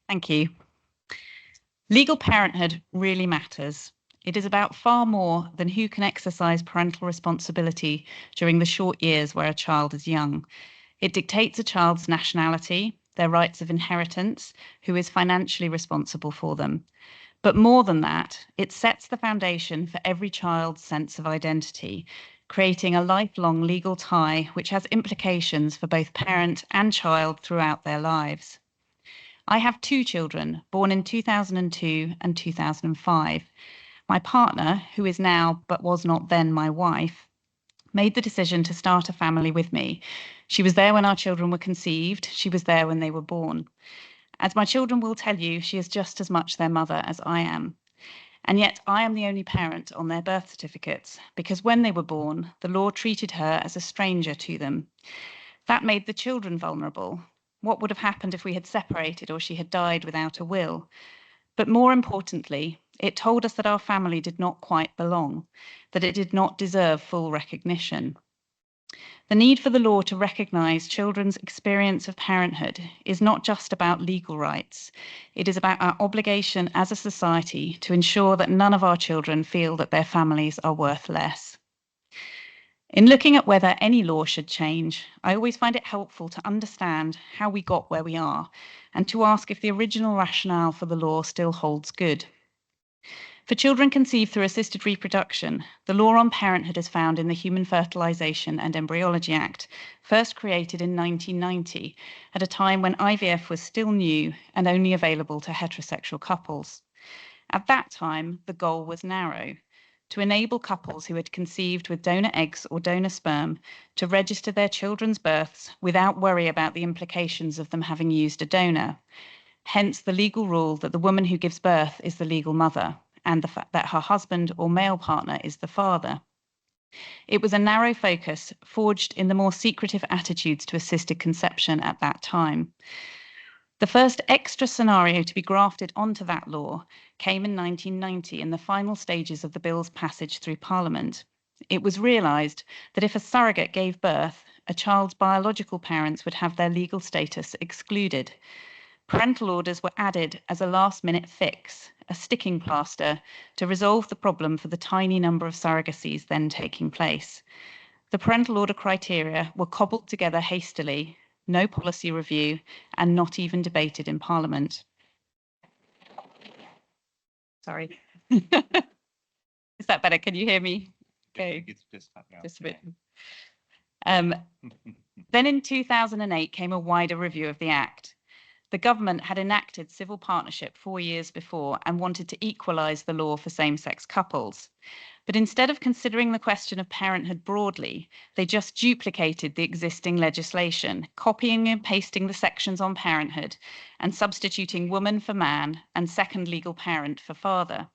Thank you. Legal parenthood really matters. It is about far more than who can exercise parental responsibility during the short years where a child is young. It dictates a child's nationality, their rights of inheritance, who is financially responsible for them. But more than that, it sets the foundation for every child's sense of identity, creating a lifelong legal tie which has implications for both parent and child throughout their lives. I have two children, born in 2002 and 2005. My partner, who is now but was not then my wife, made the decision to start a family with me. She was there when our children were conceived. She was there when they were born. As my children will tell you, she is just as much their mother as I am. And yet I am the only parent on their birth certificates because when they were born, the law treated her as a stranger to them. That made the children vulnerable. What would have happened if we had separated or she had died without a will? But more importantly, it told us that our family did not quite belong, that it did not deserve full recognition. The need for the law to recognise children's experience of parenthood is not just about legal rights. It is about our obligation as a society to ensure that none of our children feel that their families are worth less. In looking at whether any law should change, I always find it helpful to understand how we got where we are and to ask if the original rationale for the law still holds good. For children conceived through assisted reproduction, the law on parenthood is found in the Human Fertilisation and Embryology Act, first created in 1990, at a time when IVF was still new and only available to heterosexual couples. At that time, the goal was narrow: to enable couples who had conceived with donor eggs or donor sperm to register their children's births without worry about the implications of them having used a donor. Hence the legal rule that the woman who gives birth is the legal mother, and the fact that her husband or male partner is the father. It was a narrow focus forged in the more secretive attitudes to assisted conception at that time. The first extra scenario to be grafted onto that law came in 1990 in the final stages of the bill's passage through Parliament. It was realised that if a surrogate gave birth, a child's biological parents would have their legal status excluded. Parental orders were added as a last-minute fix, a sticking plaster, to resolve the problem for the tiny number of surrogacies then taking place. The parental order criteria were cobbled together hastily, no policy review, and not even debated in Parliament. Sorry. Is that better? Can you hear me? Okay. It's just a bit. Then in 2008 came a wider review of the Act. The government had enacted civil partnership 4 years before and wanted to equalise the law for same-sex couples. But instead of considering the question of parenthood broadly, they just duplicated the existing legislation, copying and pasting the sections on parenthood and substituting woman for man and second legal parent for father.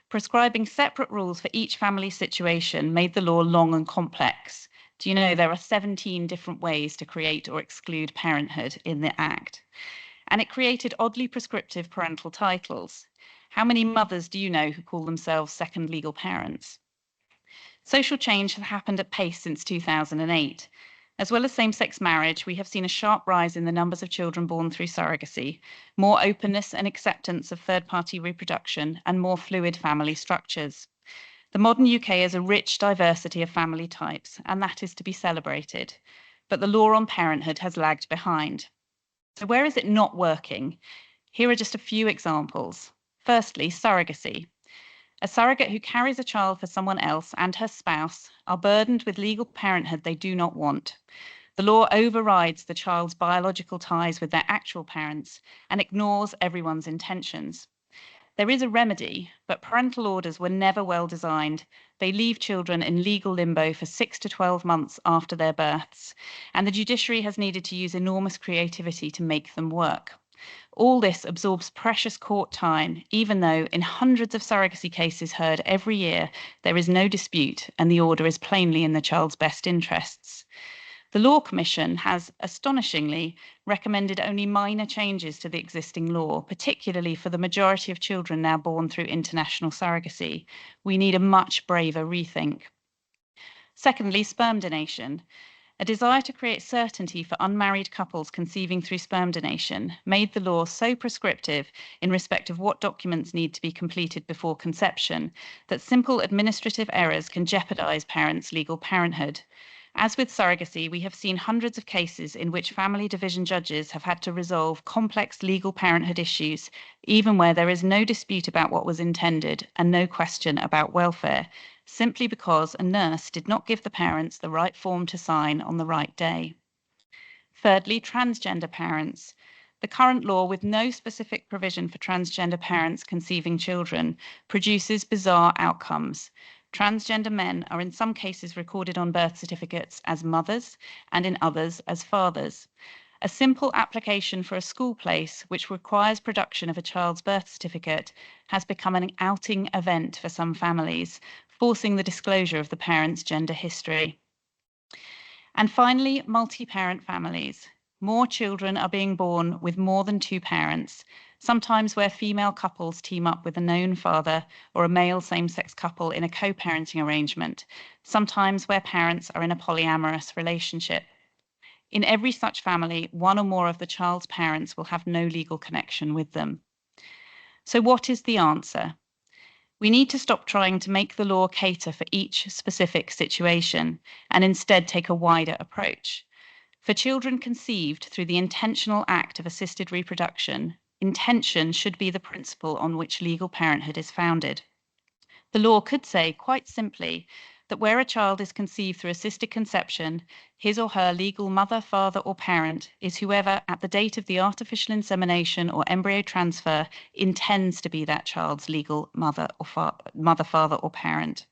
Prescribing separate rules for each family situation made the law long and complex. Do you know there are 17 different ways to create or exclude parenthood in the Act? And it created oddly prescriptive parental titles. How many mothers do you know who call themselves second legal parents? Social change has happened at pace since 2008. As well as same-sex marriage, we have seen a sharp rise in the numbers of children born through surrogacy, more openness and acceptance of third-party reproduction, and more fluid family structures. The modern UK is a rich diversity of family types, and that is to be celebrated. But the law on parenthood has lagged behind. So where is it not working? Here are just a few examples. Firstly, surrogacy. A surrogate who carries a child for someone else and her spouse are burdened with legal parenthood they do not want. The law overrides the child's biological ties with their actual parents and ignores everyone's intentions. There is a remedy, but parental orders were never well designed. They leave children in legal limbo for 6 to 12 months after their births, and the judiciary has needed to use enormous creativity to make them work. All this absorbs precious court time, even though in hundreds of surrogacy cases heard every year, there is no dispute and the order is plainly in the child's best interests. The Law Commission has astonishingly recommended only minor changes to the existing law, particularly for the majority of children now born through international surrogacy. We need a much braver rethink. Secondly, sperm donation. A desire to create certainty for unmarried couples conceiving through sperm donation made the law so prescriptive in respect of what documents need to be completed before conception that simple administrative errors can jeopardize parents' legal parenthood. As with surrogacy, we have seen hundreds of cases in which family division judges have had to resolve complex legal parenthood issues, even where there is no dispute about what was intended and no question about welfare, simply because a nurse did not give the parents the right form to sign on the right day. Thirdly, transgender parents. The current law, with no specific provision for transgender parents conceiving children, produces bizarre outcomes. Transgender men are in some cases recorded on birth certificates as mothers and in others as fathers. A simple application for a school place, which requires production of a child's birth certificate, has become an outing event for some families, forcing the disclosure of the parent's gender history. And finally, multi-parent families. More children are being born with more than two parents, sometimes where female couples team up with a known father or a male same-sex couple in a co-parenting arrangement, sometimes where parents are in a polyamorous relationship. In every such family, one or more of the child's parents will have no legal connection with them. So what is the answer? We need to stop trying to make the law cater for each specific situation and instead take a wider approach. For children conceived through the intentional act of assisted reproduction, intention should be the principle on which legal parenthood is founded. The law could say, quite simply, that where a child is conceived through assisted conception, his or her legal mother, father, or parent is whoever, at the date of the artificial insemination or embryo transfer, intends to be that child's legal mother, father, or parent.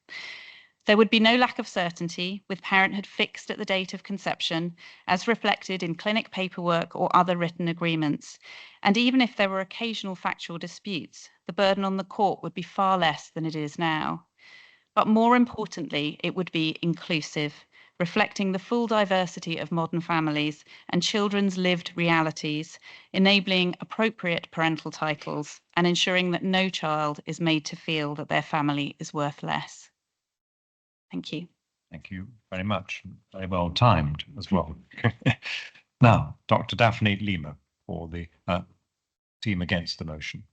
There would be no lack of certainty, with parenthood fixed at the date of conception, as reflected in clinic paperwork or other written agreements. And even if there were occasional factual disputes, the burden on the court would be far less than it is now. But more importantly, it would be inclusive, reflecting the full diversity of modern families and children's lived realities, enabling appropriate parental titles and ensuring that no child is made to feel that their family is worth less. Thank you. Thank you very much. Very well timed as well. Now, Dr. Daphne Lima for the team against the motion.